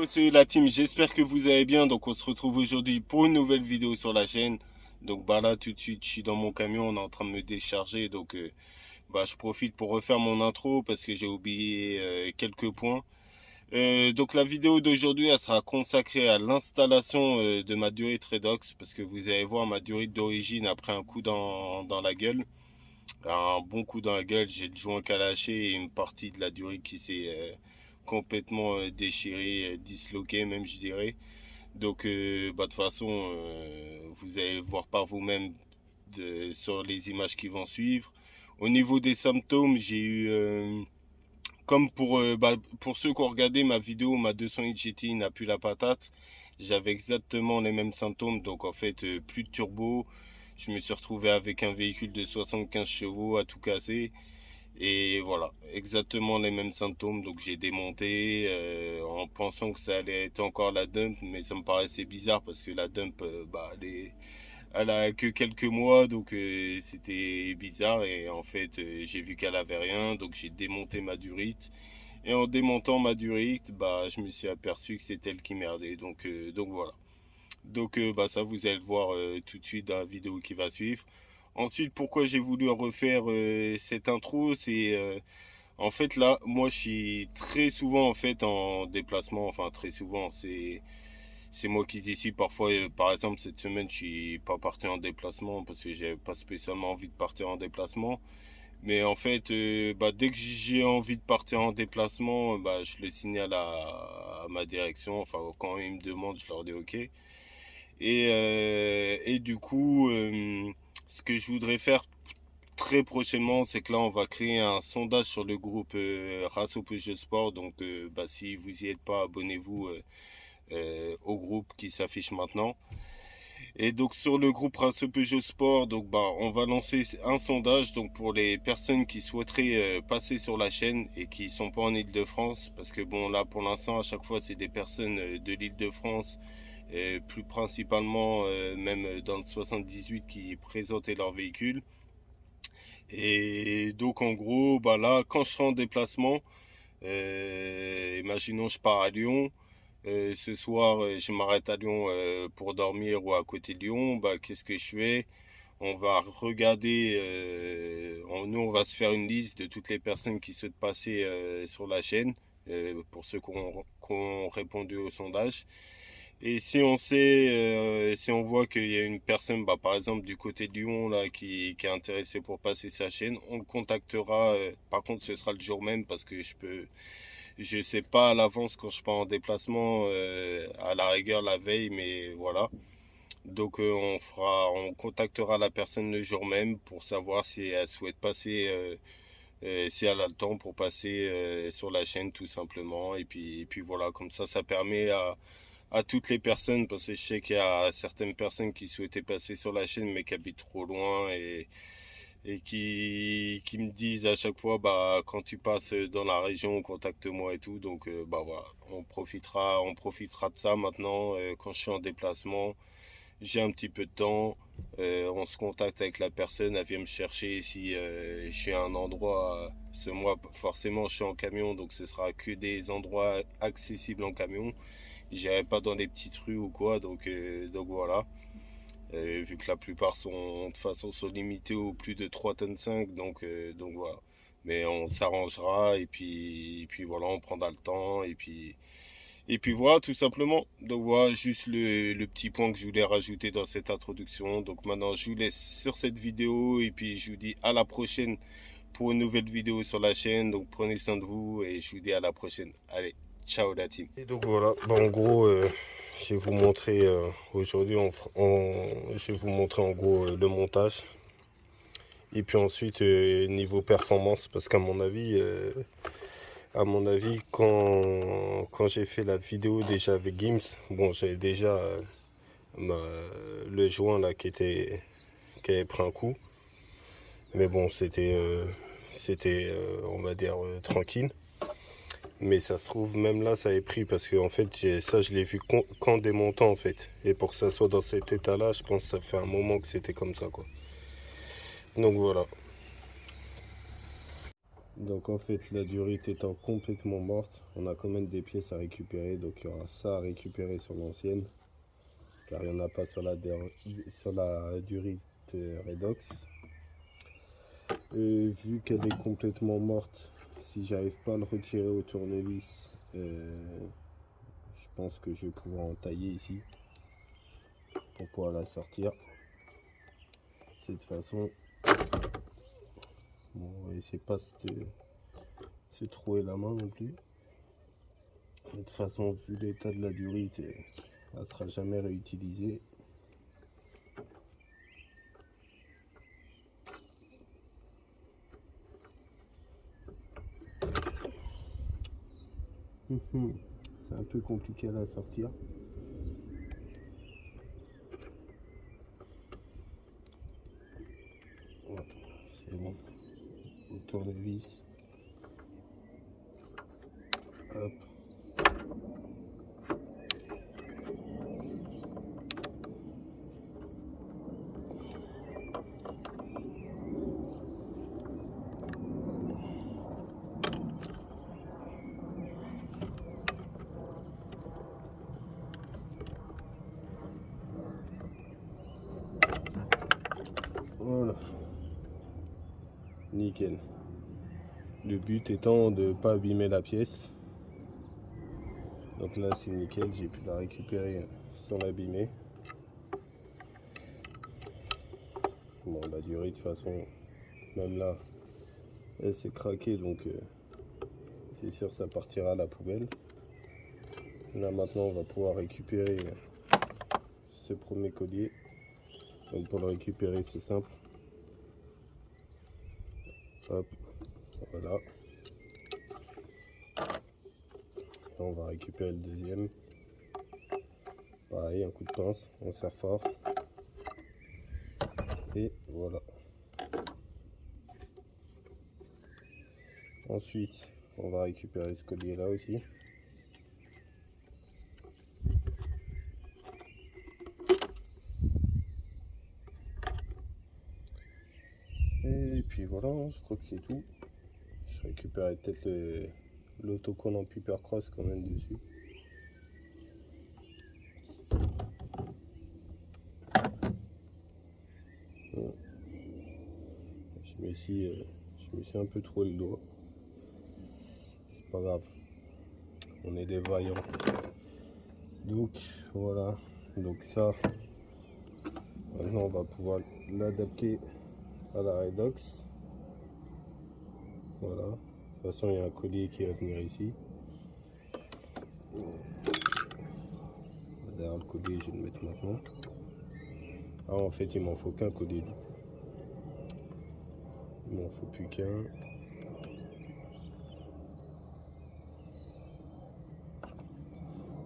c'est la team, j'espère que vous allez bien. Donc on se retrouve aujourd'hui pour une nouvelle vidéo sur la chaîne. Donc bah là tout de suite je suis dans mon camion, on est en train de me décharger. Donc bah je profite pour refaire mon intro parce que j'ai oublié quelques points. Donc la vidéo d'aujourd'hui elle sera consacrée à l'installation de ma durite Redox. Parce que vous allez voir ma durite d'origine après un coup dans la gueule. Un bon coup dans la gueule, j'ai le joint qui a lâché et une partie de la durite qui s'est complètement déchirée, disloquée même je dirais. Donc bah, de toute façon, vous allez voir par vous-même sur les images qui vont suivre. Au niveau des symptômes, j'ai eu, comme pour ceux qui ont regardé ma vidéo, ma 208 GTI n'a plus la patate, j'avais exactement les mêmes symptômes. Donc en fait, plus de turbo. Je me suis retrouvé avec un véhicule de 75 chevaux à tout casser. Et voilà, exactement les mêmes symptômes. Donc j'ai démonté en pensant que ça allait être encore la dump, mais ça me paraissait bizarre parce que la dump, bah, elle a que quelques mois, donc c'était bizarre. Et en fait, j'ai vu qu'elle avait rien, donc j'ai démonté ma durite. Et en démontant ma durite, bah, je me suis aperçu que c'est elle qui merdait. Donc voilà. Donc bah, ça, vous allez le voir tout de suite dans la vidéo qui va suivre. Ensuite, pourquoi j'ai voulu refaire cette intro, c'est en fait là, moi je suis très souvent en fait en déplacement, enfin très souvent, c'est moi qui décide parfois. Par exemple, cette semaine, je suis pas parti en déplacement parce que j'ai pas spécialement envie de partir en déplacement. Mais en fait, bah, dès que j'ai envie de partir en déplacement, bah, je le signale à ma direction. Enfin, quand ils me demandent, je leur dis OK. Et du coup, ce que je voudrais faire très prochainement, c'est que là, on va créer un sondage sur le groupe Rasso Peugeot Sport. Donc, bah, si vous y êtes pas, abonnez-vous au groupe qui s'affiche maintenant. Et donc, sur le groupe Rasso Peugeot Sport, donc, bah, on va lancer un sondage donc, pour les personnes qui souhaiteraient passer sur la chaîne et qui sont pas en Île-de-France. Parce que, bon, là, pour l'instant, à chaque fois, c'est des personnes de l'Île-de-France, plus principalement même dans le 78 qui présentaient leur véhicule. Et donc en gros, bah là, quand je serai en déplacement, imaginons je pars à Lyon, ce soir je m'arrête à Lyon pour dormir ou à côté de Lyon, bah qu'est-ce que je fais? On va regarder, nous on va se faire une liste de toutes les personnes qui souhaitent passer sur la chaîne, pour ceux qui ont répondu au sondage. Et si on sait, si on voit qu'il y a une personne, bah, par exemple du côté de Lyon là, qui est intéressée pour passer sa chaîne, on le contactera. Par contre, ce sera le jour même parce que je sais pas à l'avance quand je pars en déplacement, à la rigueur la veille, mais voilà. Donc on contactera la personne le jour même pour savoir si elle souhaite passer, si elle a le temps pour passer sur la chaîne tout simplement. Et puis voilà, comme ça permet à toutes les personnes, parce que je sais qu'il y a certaines personnes qui souhaitaient passer sur la chaîne mais qui habitent trop loin et qui me disent à chaque fois bah quand tu passes dans la région contacte-moi et tout. Donc bah voilà, on profitera de ça maintenant. Quand je suis en déplacement, j'ai un petit peu de temps, on se contacte avec la personne, elle vient me chercher si je suis à un endroit. C'est moi forcément je suis en camion, donc ce sera que des endroits accessibles en camion. J'irai pas dans les petites rues ou quoi, donc voilà. Vu que la plupart sont de toute façon sont limités au plus de 3 tonnes 5, donc voilà. Mais on s'arrangera et puis voilà, on prendra le temps et puis voilà tout simplement. Donc voilà juste le petit point que je voulais rajouter dans cette introduction. Donc maintenant je vous laisse sur cette vidéo et puis je vous dis à la prochaine pour une nouvelle vidéo sur la chaîne. Donc prenez soin de vous et je vous dis à la prochaine. Allez, ciao la team. Et donc voilà, bah, en gros, je vais vous montrer aujourd'hui, je vais vous montrer en gros le montage. Et puis ensuite, niveau performance, parce qu'à mon avis, quand j'ai fait la vidéo déjà avec Gims, bon, j'avais déjà le joint là qui avait pris un coup. Mais bon, c'était on va dire, tranquille. Mais ça se trouve, même là, ça avait pris parce que en fait, ça, je l'ai vu qu'en démontant en fait. Et pour que ça soit dans cet état-là, je pense que ça fait un moment que c'était comme ça, quoi. Donc voilà. Donc en fait la durite étant complètement morte, on a quand même des pièces à récupérer. Donc il y aura ça à récupérer sur l'ancienne, car il n'y en a pas sur la durite Redox. Vu qu'elle est complètement morte, si j'arrive pas à le retirer au tournevis, je pense que je vais pouvoir en tailler ici pour pouvoir la sortir. De toute façon, bon, on va essayer pas de se trouer la main non plus. De toute façon, vu l'état de la durite, elle sera jamais réutilisée. C'est un peu compliqué à la sortir. Ouais, c'est bon. Au tournevis. Hop. Voilà. Nickel. Le but étant de ne pas abîmer la pièce. Donc là c'est nickel, j'ai pu la récupérer sans l'abîmer. Bon, la durée de toute façon, même là, elle s'est craquée, donc c'est sûr ça partira à la poubelle. Là maintenant on va pouvoir récupérer ce premier collier. Donc pour le récupérer c'est simple. Hop, voilà. Et on va récupérer le deuxième. Pareil, un coup de pince, on serre fort. Et voilà. Ensuite, on va récupérer ce collier là aussi. Et puis voilà, je crois que c'est tout. Je récupérerai peut-être l'autocon en Pipercross quand même dessus. Je me suis un peu troué le doigt. C'est pas grave. On est des vaillants. Donc voilà. Donc ça, maintenant on va pouvoir l'adapter à la Redox. Voilà. De toute façon, il y a un collier qui va venir ici. Derrière le collier, je vais le mettre maintenant. Ah, en fait, il m'en faut qu'un collier. Il m'en faut plus qu'un.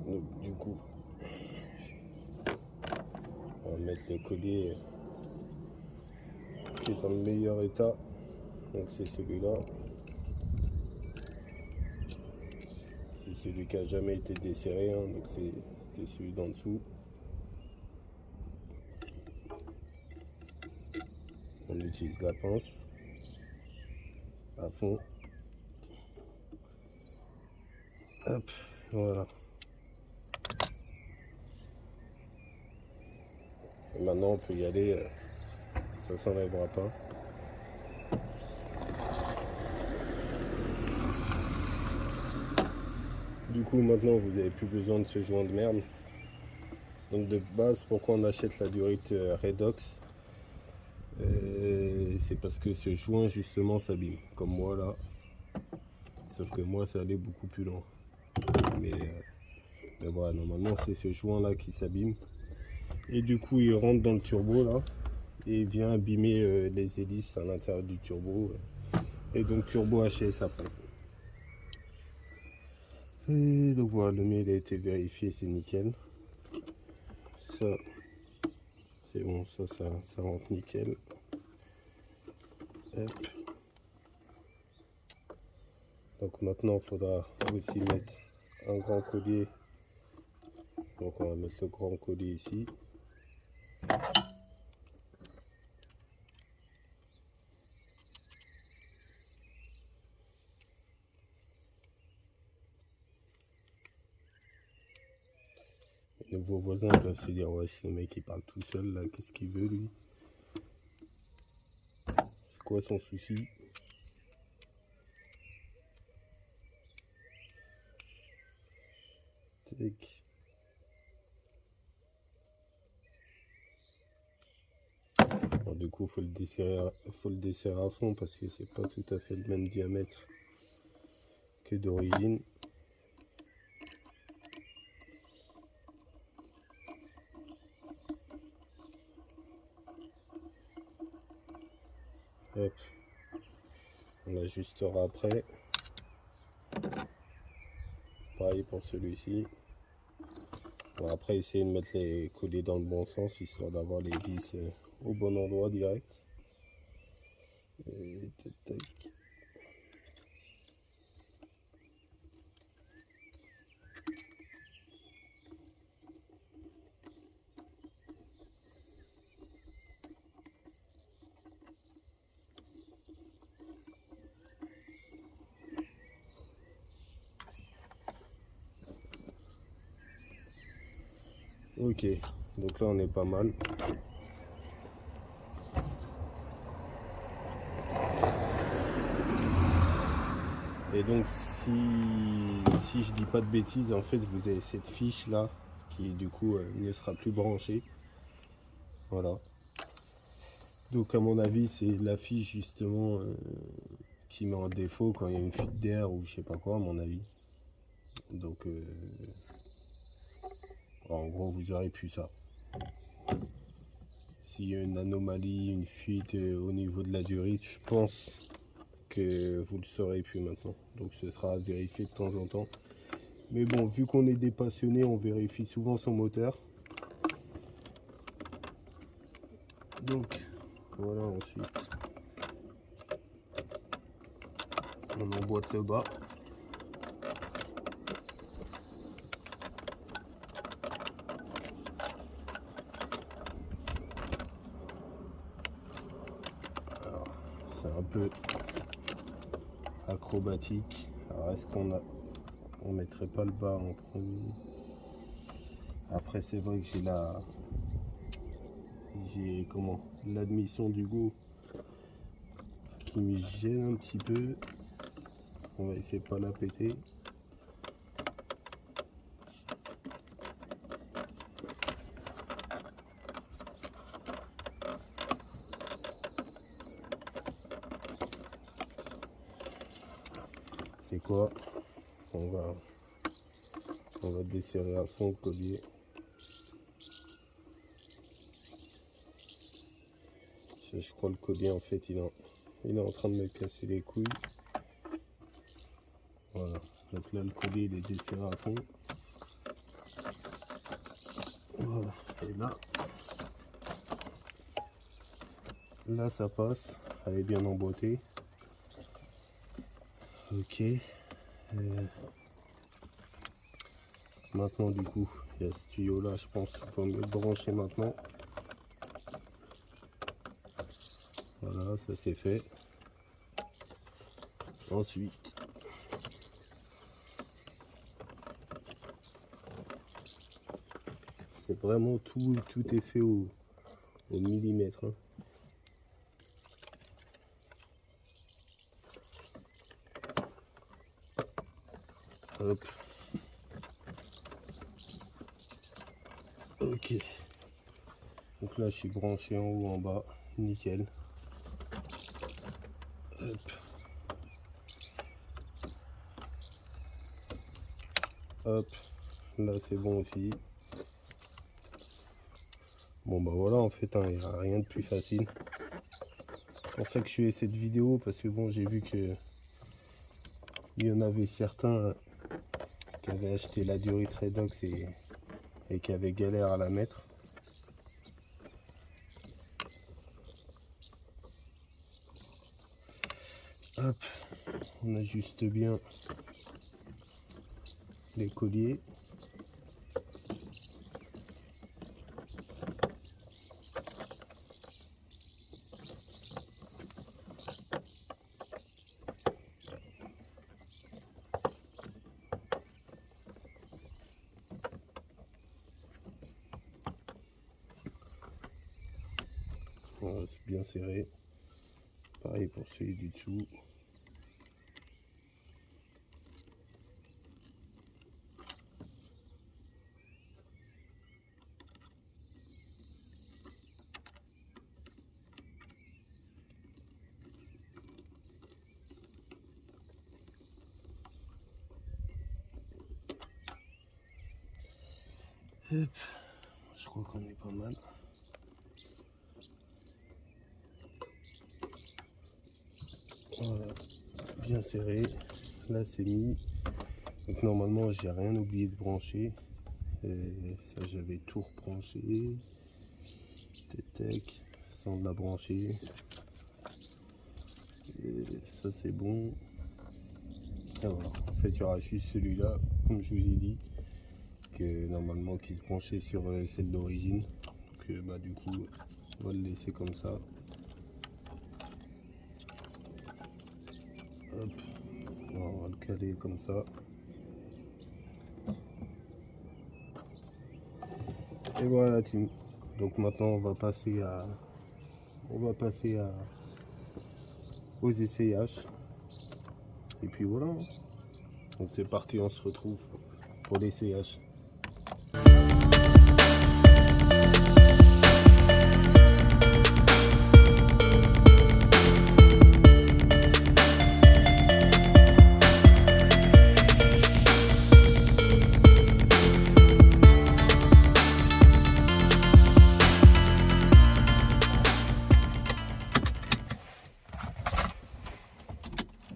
Donc, du coup, on va mettre le collier qui est dans le meilleur état. Donc, c'est celui-là. C'est celui qui a jamais été desserré. Hein, donc, c'est celui d'en dessous. On utilise la pince à fond. Hop, voilà. Et maintenant on peut y aller, ça s'enlèvera pas. Du coup maintenant vous n'avez plus besoin de ce joint de merde. Donc de base, pourquoi on achète la durite Redox, c'est parce que ce joint justement s'abîme, comme moi là. Sauf que moi ça allait beaucoup plus loin. Mais voilà, normalement c'est ce joint là qui s'abîme. Et du coup il rentre dans le turbo là. Et vient abîmer les hélices à l'intérieur du turbo. Et donc turbo HS après. Et donc voilà, le mien il a été vérifié, c'est nickel. Ça, c'est bon, ça rentre nickel. Hop. Donc maintenant, il faudra aussi mettre un grand collier. Donc on va mettre le grand collier ici. vos voisins doivent se dire, ouais, ce mec il parle tout seul là, qu'est-ce qu'il veut lui? C'est quoi son souci? Tac. Alors, du coup, faut le desserrer à fond parce que c'est pas tout à fait le même diamètre que d'origine. Hop. On l'ajustera après. Pareil pour celui-ci. Bon, après, essayer de mettre les colliers dans le bon sens, histoire d'avoir les vis au bon endroit direct. Et tac, tac. Ok, donc là on est pas mal. Et donc si je dis pas de bêtises, en fait vous avez cette fiche là qui du coup ne sera plus branchée. Voilà. Donc à mon avis c'est la fiche justement qui met en défaut quand il y a une fuite d'air ou je sais pas quoi à mon avis. Donc en gros vous aurez plus ça. S'il y a une anomalie, une fuite au niveau de la durite, je pense que vous le saurez plus maintenant. Donc ce sera à vérifier de temps en temps. Mais bon, vu qu'on est des passionnés, on vérifie souvent son moteur. Donc voilà, ensuite on emboîte le bas. Alors c'est un peu acrobatique. Alors est-ce on mettrait pas le bas en premier? Après c'est vrai que j'ai l'admission du go qui me gêne un petit peu. On va essayer de pas la péter. C'est quoi? On va desserrer à fond le collier. Je crois le collier en fait il est en train de me casser les couilles. Voilà, donc là le collier il est desserré à fond. Voilà, et là ça passe, elle est bien emboîtée. Ok. Maintenant du coup, il y a ce tuyau là, je pense qu'il faut mieux le brancher maintenant. Voilà, ça c'est fait. Ensuite, c'est vraiment tout est fait au millimètre. Hein. Hop. Ok. Donc là, je suis branché en haut, en bas. Nickel. Hop. Hop. Là, c'est bon aussi. Bon, bah voilà, en fait, il n'y a rien de plus facile. C'est pour ça que je fais cette vidéo, parce que bon, j'ai vu que il y en avait certains qui avaient acheté la durite Redox et qui avaient galère à la mettre. Hop, on ajuste bien les colliers. reste bien serré. Pareil pour celui du dessous. Hop. Je crois qu'on est pas mal. Voilà, bien serré. Là c'est mis. Donc normalement j'ai rien oublié de brancher. Ça j'avais tout rebranché. Tech, sans la brancher. Et ça c'est bon. Et voilà. En fait il y aura juste celui-là, comme je vous ai dit, que normalement qui se branchait sur celle d'origine. Donc bah du coup on va le laisser comme ça. Hop, on va le caler comme ça. Et voilà la team. Donc maintenant on va passer aux essayages. Et puis voilà. Donc c'est parti, on se retrouve pour l'essayage.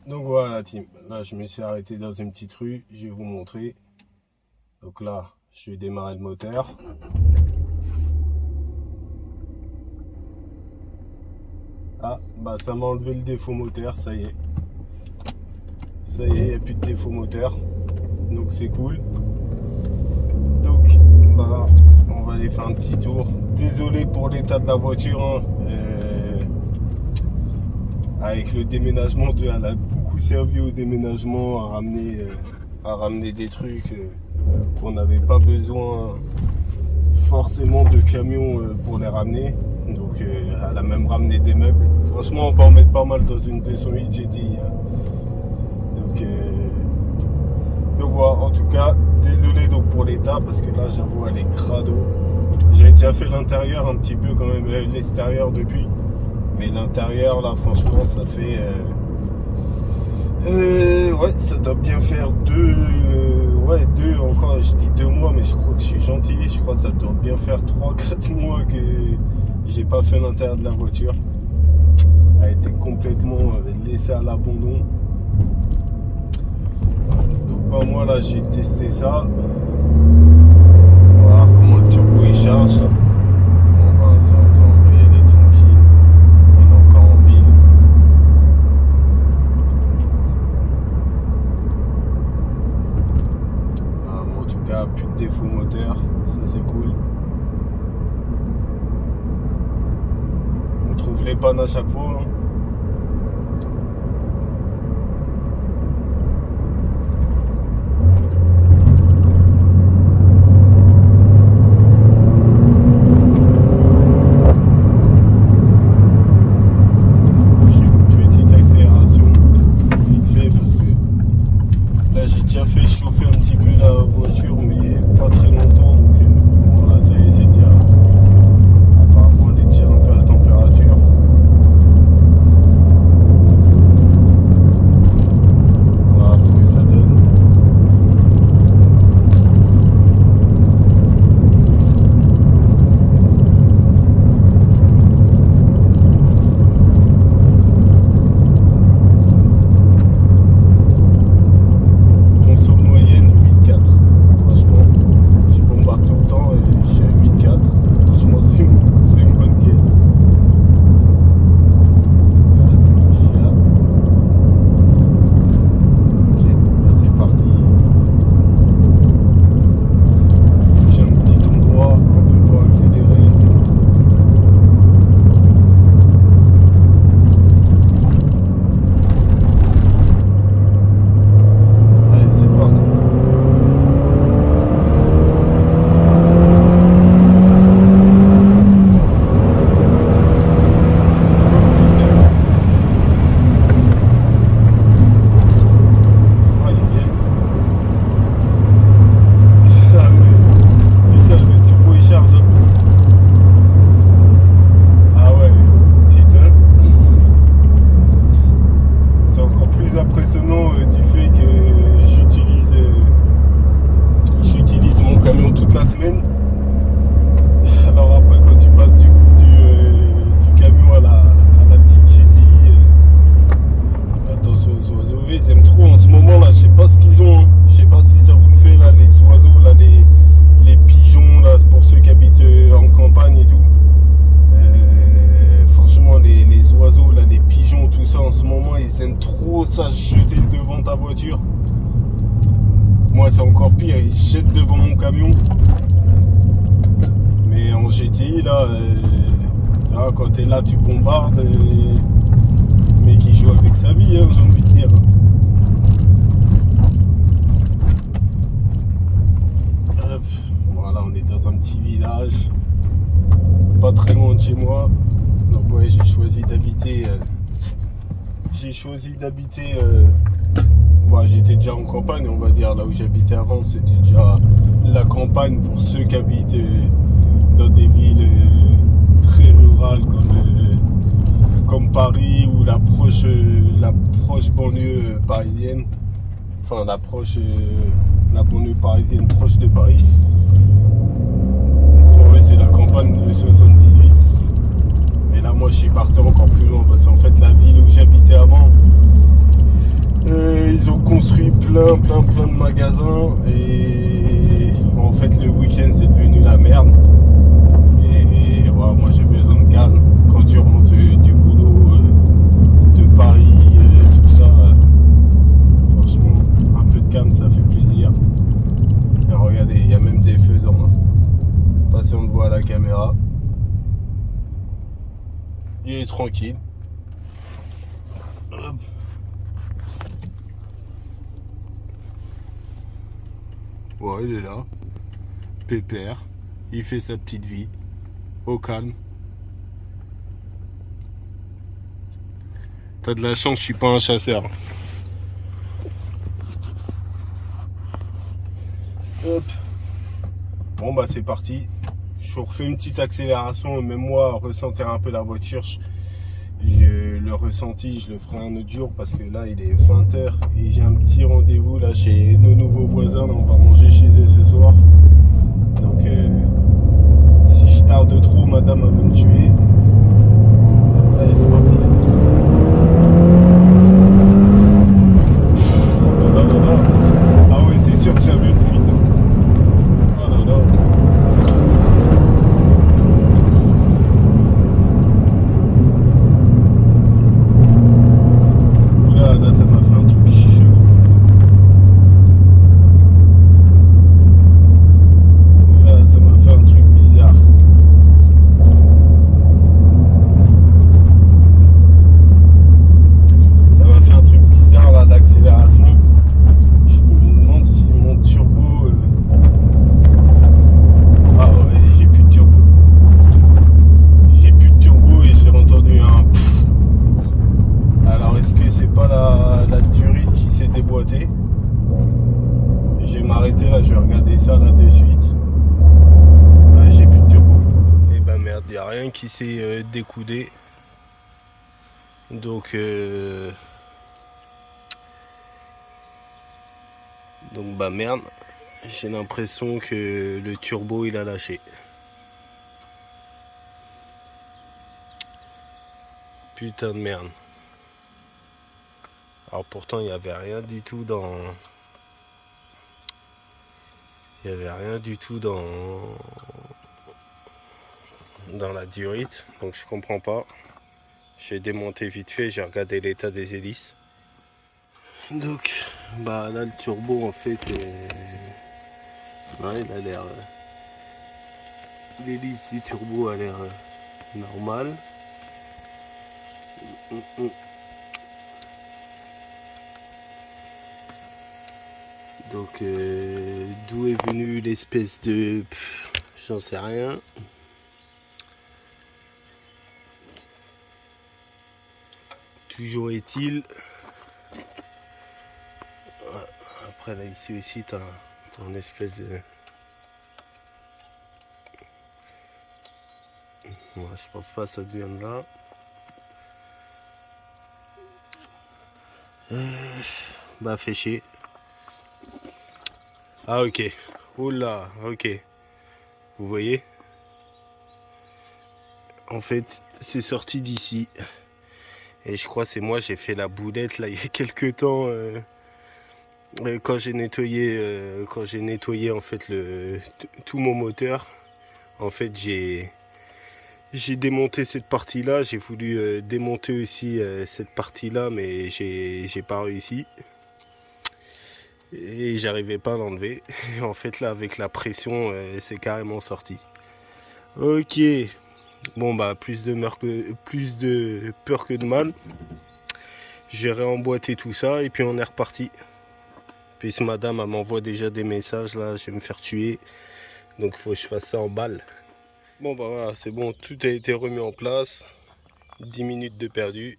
Donc voilà la team, là je me suis arrêté dans une petite rue, je vais vous montrer. Donc là je vais démarrer le moteur. Ah bah ça m'a enlevé le défaut moteur, ça y est. Ça y est, il n'y a plus de défaut moteur. Donc c'est cool. Donc voilà, on va aller faire un petit tour. Désolé pour l'état de la voiture, hein. Avec le déménagement, elle a beaucoup servi au déménagement, à ramener des trucs qu'on n'avait pas besoin forcément de camions pour les ramener. Donc elle a même ramené des meubles. Franchement on peut en mettre pas mal dans une 208 GTI. Donc voilà, en tout cas désolé donc pour l'état, parce que là j'avoue elle est crado. J'ai déjà fait l'intérieur un petit peu quand même, l'extérieur depuis. Mais l'intérieur là franchement ça fait ouais ça doit bien faire deux encore, je dis 2 mois mais je crois que je suis gentil, je crois que ça doit bien faire 3-4 mois que j'ai pas fait l'intérieur de la voiture. Elle a été complètement laissée à l'abandon. Donc bah moi là j'ai testé ça. On va voir comment le turbo il charge. Plus de défaut moteur, ça c'est cool. On trouve les pannes à chaque fois, hein. J'ai une petite accélération vite fait parce que là j'ai déjà fait chauffer un petit peu la voiture mais pas très longtemps, donc voilà ça y est, c'est déjà apparemment elle est déjà un peu à température. ils aiment trop ça, jeter devant ta voiture. Moi, c'est encore pire, ils jettent devant mon camion. Mais en GTI, là, quand t'es là, tu bombardes. Le mec, il joue avec sa vie, hein, j'ai envie de dire. Hop, voilà, on est dans un petit village, pas très loin de chez moi. Donc ouais, j'ai choisi d'habiter. J'étais déjà en campagne, on va dire, là où j'habitais avant, c'était déjà la campagne pour ceux qui habitent dans des villes très rurales comme Paris ou la proche banlieue parisienne. Enfin, la banlieue parisienne proche de Paris. Pour eux, c'est la campagne de 78. Et là, moi, je suis parti encore plus loin parce qu'en fait, la ville où j'habitais avant, ils ont construit plein de magasins et en fait, le week-end, c'est devenu la merde. Et ouais, moi, j'ai besoin de calme. Quand tu rentres du boulot de Paris, tout ça, franchement, un peu de calme, ça fait plaisir. Et regardez, il y a même des faisans. Hein. Je sais pas si on le voit à la caméra. Il est tranquille. Hop. Ouais, il est là. Pépère. Il fait sa petite vie. Au calme. T'as de la chance, je suis pas un chasseur. Hop. Bon bah c'est parti. Je refais une petite accélération, même moi ressentir un peu la voiture. Le ressenti, je le ferai un autre jour parce que là il est 20h et j'ai un petit rendez-vous là chez nos nouveaux voisins. Là, on va manger chez eux ce soir. Donc si je tarde trop, madame elle va me tuer. Allez, c'est parti. Oh là là là. Ah ouais, c'est sûr que j'avais une fuite. Oh là là. Là, ça m'a fait un truc chelou. Là, ça m'a fait un truc bizarre. Ça m'a fait un truc bizarre là, l'accélération. Je me demande si mon turbo. Ah ouais, j'ai plus de turbo. J'ai plus de turbo et j'ai entendu un. Alors est-ce que c'est pas la durite qui s'est déboîtée? Je vais m'arrêter là, je vais regarder ça là de suite. Ah, j'ai plus de turbo. Et ben merde, il n'y a rien qui s'est découdé. Donc bah merde, j'ai l'impression que le turbo il a lâché. Putain de merde. Alors pourtant il n'y avait rien du tout dans... Il n'y avait rien du tout dans la durite. Donc je comprends pas. J'ai démonté vite fait, j'ai regardé l'état des hélices. Donc bah là le turbo en fait ouais, il a l'air... L'hélice du turbo a l'air normale. Donc d'où est venue l'espèce de... J'en sais rien. Toujours est-il... Après là ici aussi t'as une espèce de... Moi je pense pas que ça vienne là. Bah fait chier. Ah ok. Oula, ok. Vous voyez? En fait, c'est sorti d'ici. Et je crois que c'est moi, j'ai fait la boulette là il y a quelques temps. Quand j'ai nettoyé en fait tout mon moteur. En fait j'ai J'ai démonté cette partie-là, j'ai voulu démonter aussi cette partie-là, mais j'ai pas réussi. Et j'arrivais pas à l'enlever. En fait, là, avec la pression, c'est carrément sorti. Ok. Bon, bah, plus de peur que de mal. J'ai réemboîté tout ça et puis on est reparti. Puis ce madame, elle m'envoie déjà des messages, là, je vais me faire tuer. Donc, il faut que je fasse ça en balle. Bon, bah voilà, c'est bon, tout a été remis en place. 10 minutes de perdu.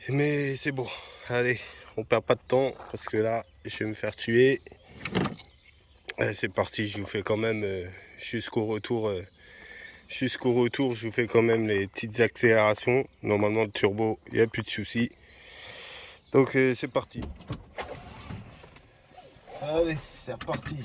Mais c'est bon, allez, on perd pas de temps parce que là, je vais me faire tuer. Allez, c'est parti, je vous fais quand même jusqu'au retour. Je vous fais quand même les petites accélérations. Normalement, le turbo, il n'y a plus de soucis. Donc, c'est parti. Allez, c'est reparti.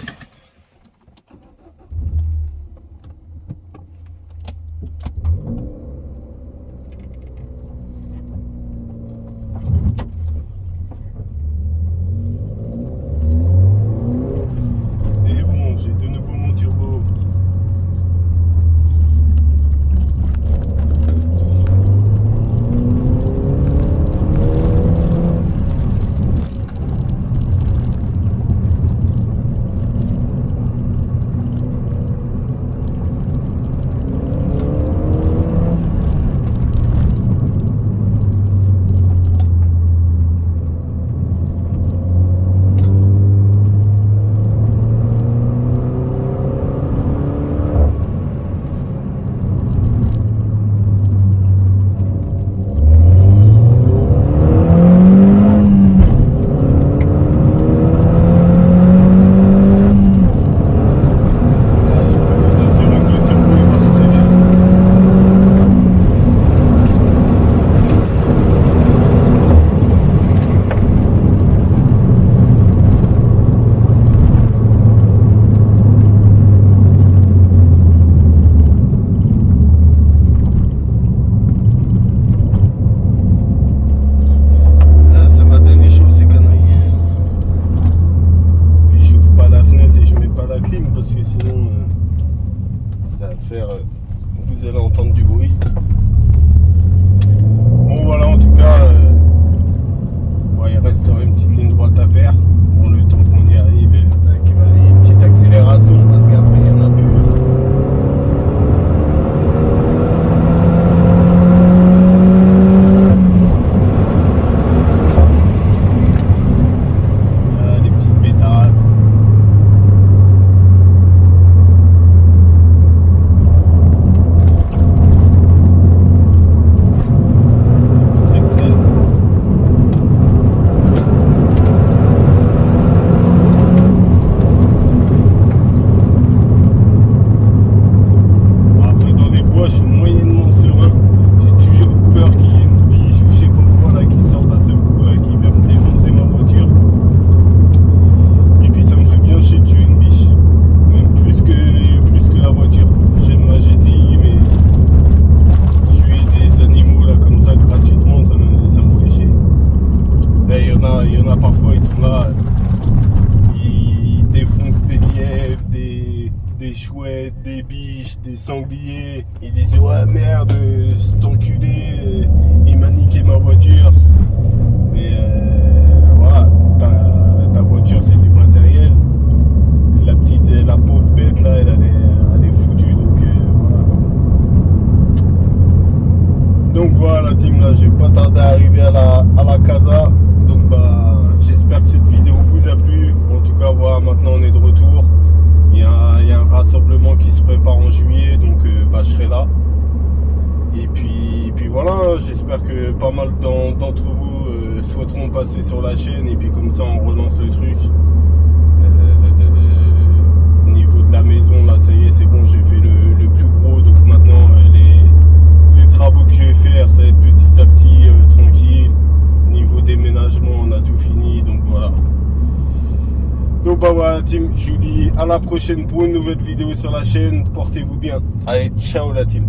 Vous allez entendre du bruit. Bon voilà, en tout cas, il reste une petite ligne droite à faire. Bon, le temps qu'on y arrive, une petite accélération parce qu'après il n'y en a plus. Il y en a parfois, ils sont là, ils défoncent des lièvres, des chouettes, des biches, des sangliers. Ils disent ouais merde, cet enculé, il m'a niqué ma voiture. Mais voilà, ta voiture c'est du matériel. La pauvre bête là, elle est foutue. Donc voilà team, là je vais pas tarder à arriver à la casa. Donc bah j'espère que cette vidéo vous a plu. En tout cas voilà, maintenant on est de retour. Il y a un rassemblement qui se prépare en juillet, donc bah, je serai là. Et puis voilà, j'espère que pas mal d'entre vous souhaiteront passer sur la chaîne. Et puis comme ça on relance le truc. Au niveau de la maison là, ça y est, c'est bon, j'ai fait le plus gros. Donc maintenant les travaux que je vais faire, ça va être petit à petit, tranquille. Niveau déménagement, on a tout fini, donc voilà. Donc bah voilà team, je vous dis à la prochaine pour une nouvelle vidéo sur la chaîne. Portez-vous bien. Allez, ciao la team.